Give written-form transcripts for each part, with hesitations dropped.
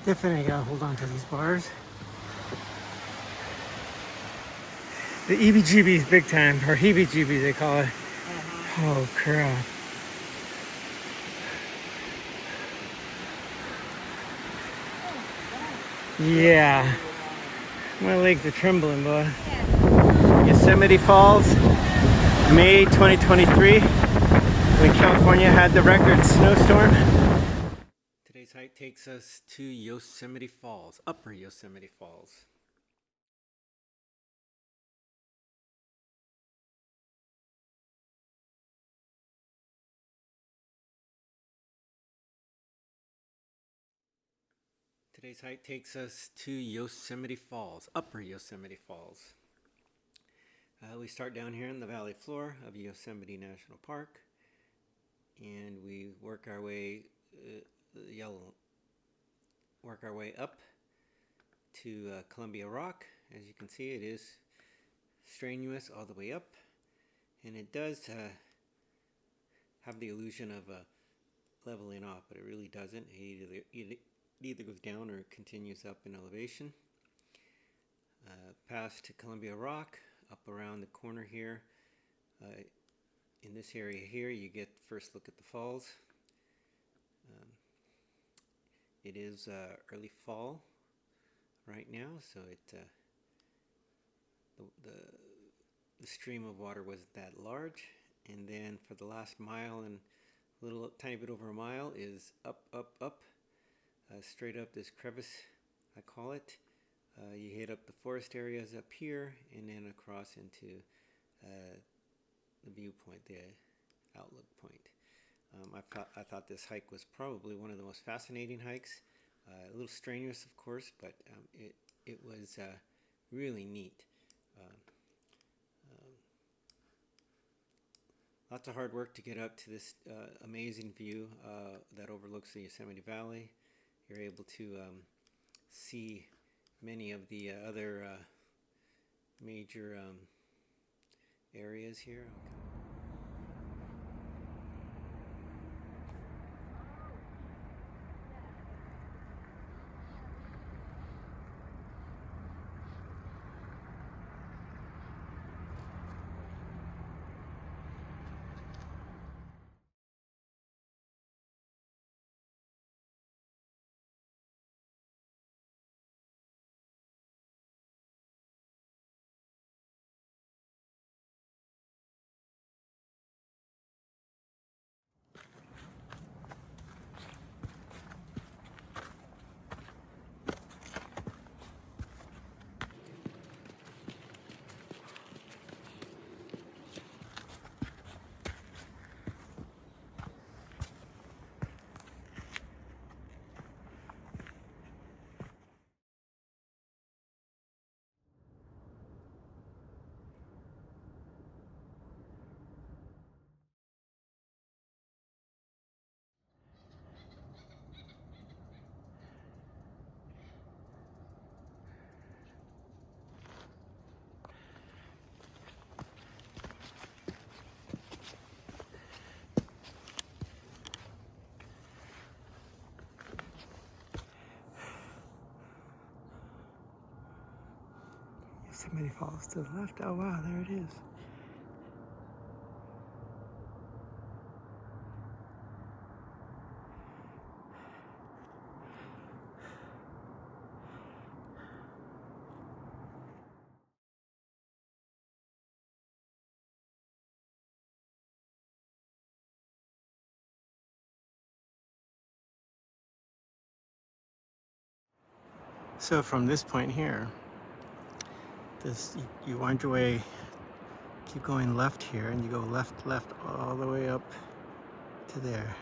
Definitely gotta hold on to these bars. The EBGBs big time, or heebie-jeebies they call it. Oh crap. Yeah. My legs are trembling, boy. Yosemite Falls, May 2023, when California had the record snowstorm. Today's hike takes us to Yosemite Falls, Upper Yosemite Falls. Today's hike takes us to Yosemite Falls, Upper Yosemite Falls. We start down here in the valley floor of Yosemite National Park, and we work our way up to Columbia Rock. As you can see, it is strenuous all the way up, and it does have the illusion of leveling off, but it really doesn't. It either goes down or continues up in elevation. Past Columbia Rock, up around the corner here. In this area here, you get first look at the falls. It is early fall right now, so the stream of water wasn't that large. And then for the last mile and a little tiny bit over a mile is up, straight up this crevice, I call it. You hit up the forest areas up here and then across into the viewpoint, the outlook point. I thought this hike was probably one of the most fascinating hikes. A little strenuous, of course, but it was really neat. Lots of hard work to get up to this amazing view that overlooks the Yosemite Valley. You're able to see many of the other major areas here. Yosemite Falls to the left. Oh wow, there it is. So from this point here, you wind your way, keep going left here, and you go left all the way up to there,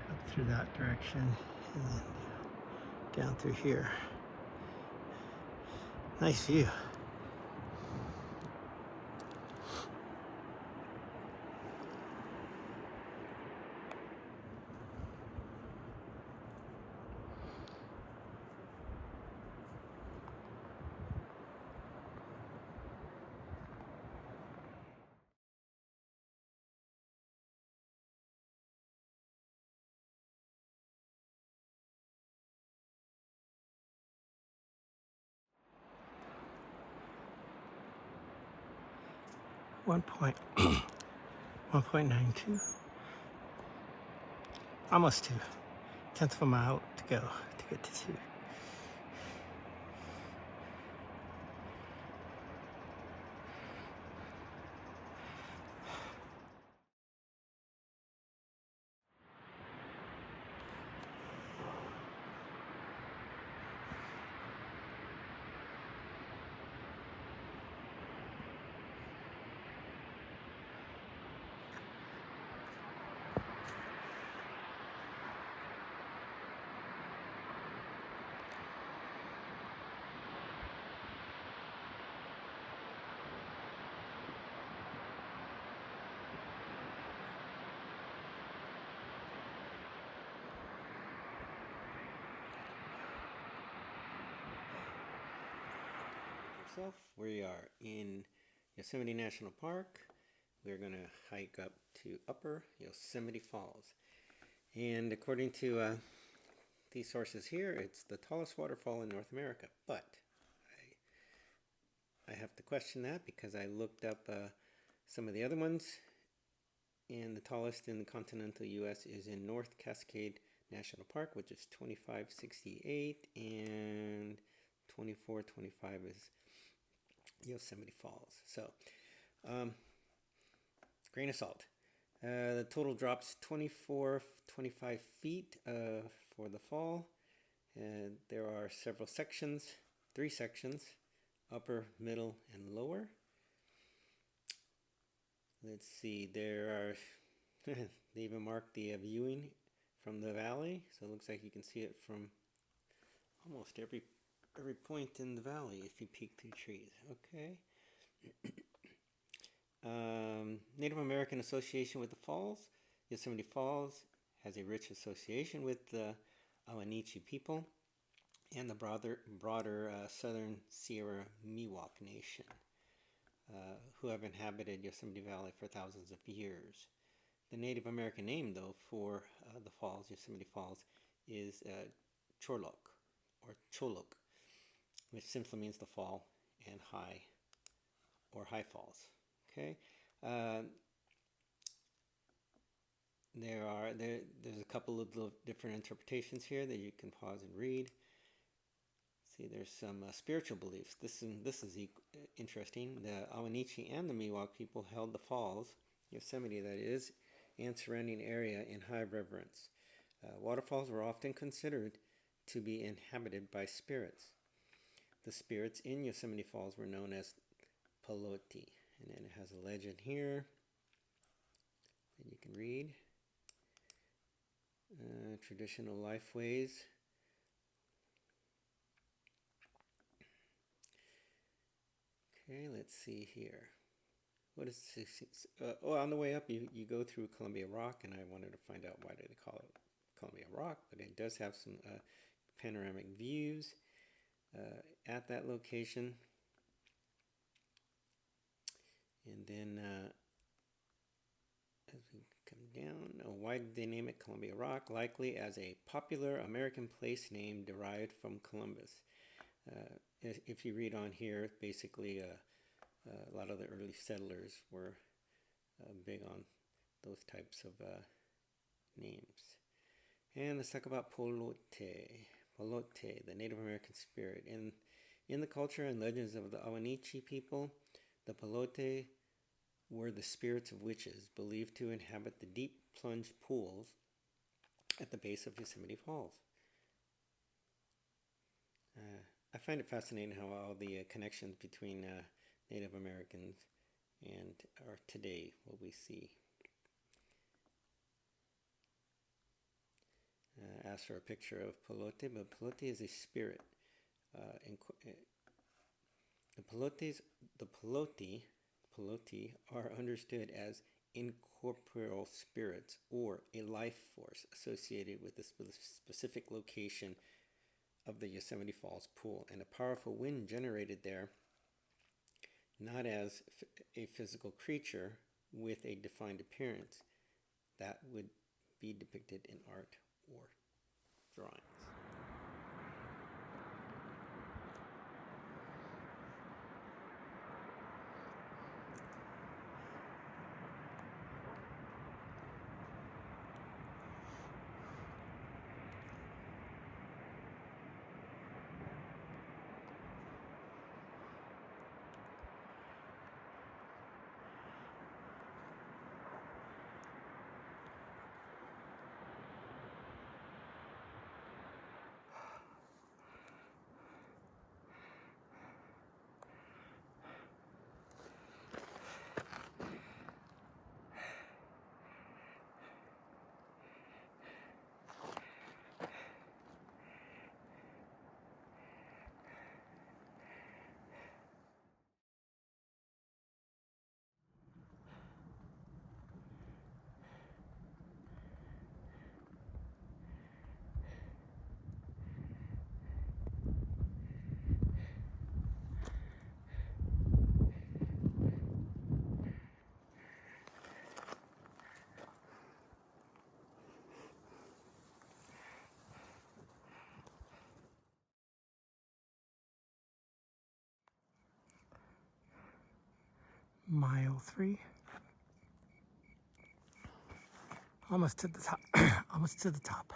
up through that direction, and then down through here. Nice view. 1.92. Almost 2. Tenth of a mile to go to get to 2. We are in Yosemite National Park. We're going to hike up to Upper Yosemite Falls. And according to these sources here, it's the tallest waterfall in North America. But I have to question that because I looked up some of the other ones. And the tallest in the continental U.S. is in North Cascade National Park, which is 2568, and 2425 is Yosemite Falls. So, grain of salt. The total drops 25 feet for the fall. There are several sections, 3 sections, upper, middle, and lower. Let's see, there are, they even marked the viewing from the valley. So it looks like you can see it from almost every point in the valley if you peek through trees. Okay. Native American association with the falls. Yosemite Falls has a rich association with the Awenchi people and the broader southern Sierra Miwok Nation, who have inhabited Yosemite Valley for thousands of years. The Native American name, though, for the falls, Yosemite Falls, is Cholok, or Cholok, which simply means the fall, and high, or high falls. Okay, there's a couple of different interpretations here that you can pause and read. See, there's some spiritual beliefs. This is interesting. The Awenchi and the Miwok people held the falls, Yosemite that is, and surrounding area in high reverence. Waterfalls were often considered to be inhabited by spirits. The spirits in Yosemite Falls were known as Poloti. And then it has a legend here that you can read. Traditional lifeways. Okay, let's see here. What is this? On the way up, you go through Columbia Rock, and I wanted to find out why do they call it Columbia Rock, but it does have some panoramic views at that location. And then as we come down, why did they name it Columbia Rock? Likely as a popular American place name derived from Columbus. If you read on here, basically a lot of the early settlers were big on those types of names. And let's talk about Poloti. Poloti, the Native American spirit. In the culture and legends of the Awenchi people, the Poloti were the spirits of witches believed to inhabit the deep plunge pools at the base of Yosemite Falls. I find it fascinating how all the connections between Native Americans and are today what we see. Asked for a picture of Poloti, but Poloti is a spirit. The Poloti are understood as incorporeal spirits or a life force associated with the specific location of the Yosemite Falls pool, and a powerful wind generated there, not as a physical creature with a defined appearance that would be depicted in art or drawings. Mile 3. Almost to the top. Almost to the top.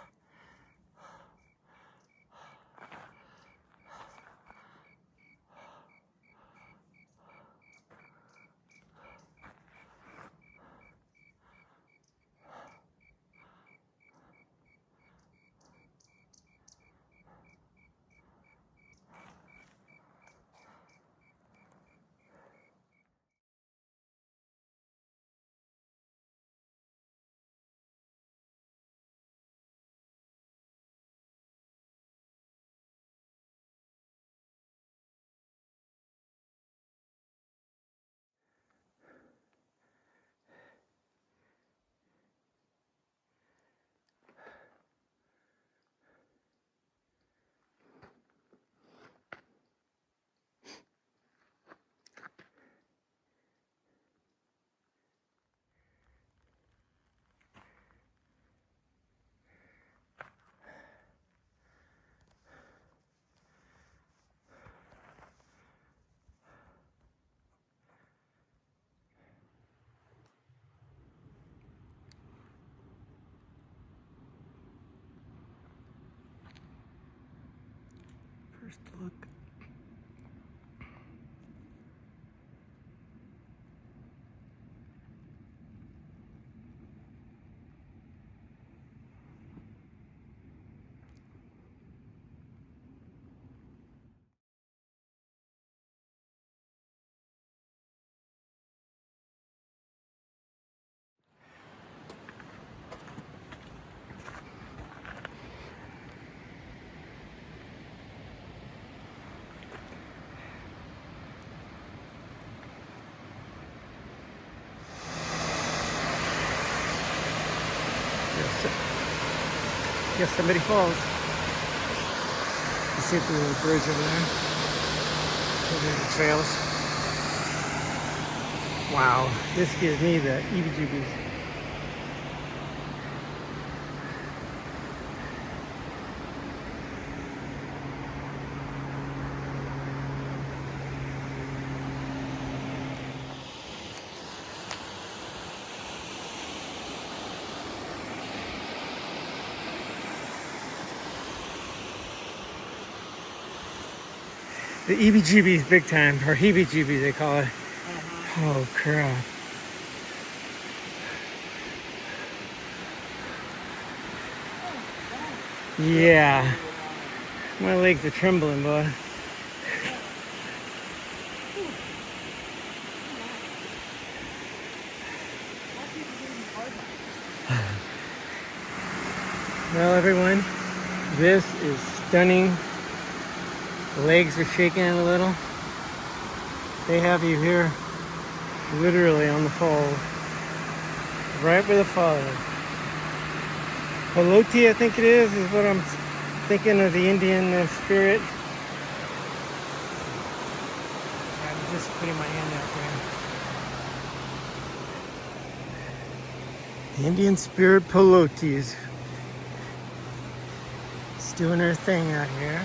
First look. Yosemite Falls. You see the bridge over there? Over the trails. Wow, this gives me the heebie-jeebies. The EBGBs big time, or heebie-jeebies they call it. Oh crap. Yeah. My legs are trembling, boy. Well, everyone, this is stunning. The legs are shaking a little. They have you here literally on the fall. Right where the fall is. Poloti, I think it is what I'm thinking of, the Indian spirit. I'm just putting my hand out there. The Indian spirit Poloti is doing her thing out here.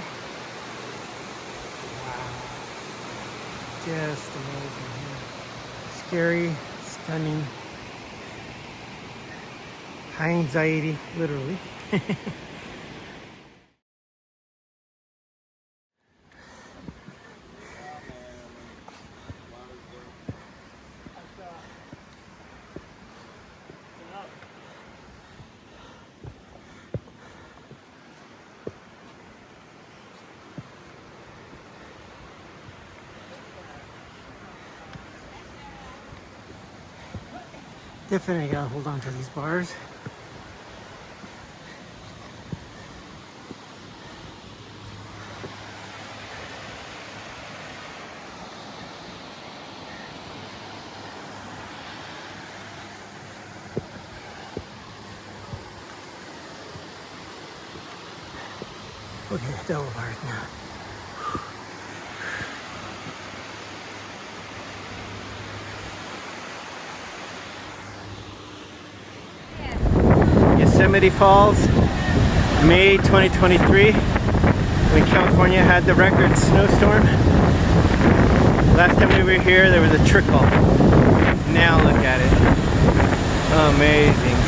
Just amazing. Scary, stunning, high anxiety, literally. Definitely gotta hold on to these bars. Okay, double bars now. Yosemite Falls, May 2023, when California had the record snowstorm. Last time we were here, there was a trickle. now look at it. Amazing.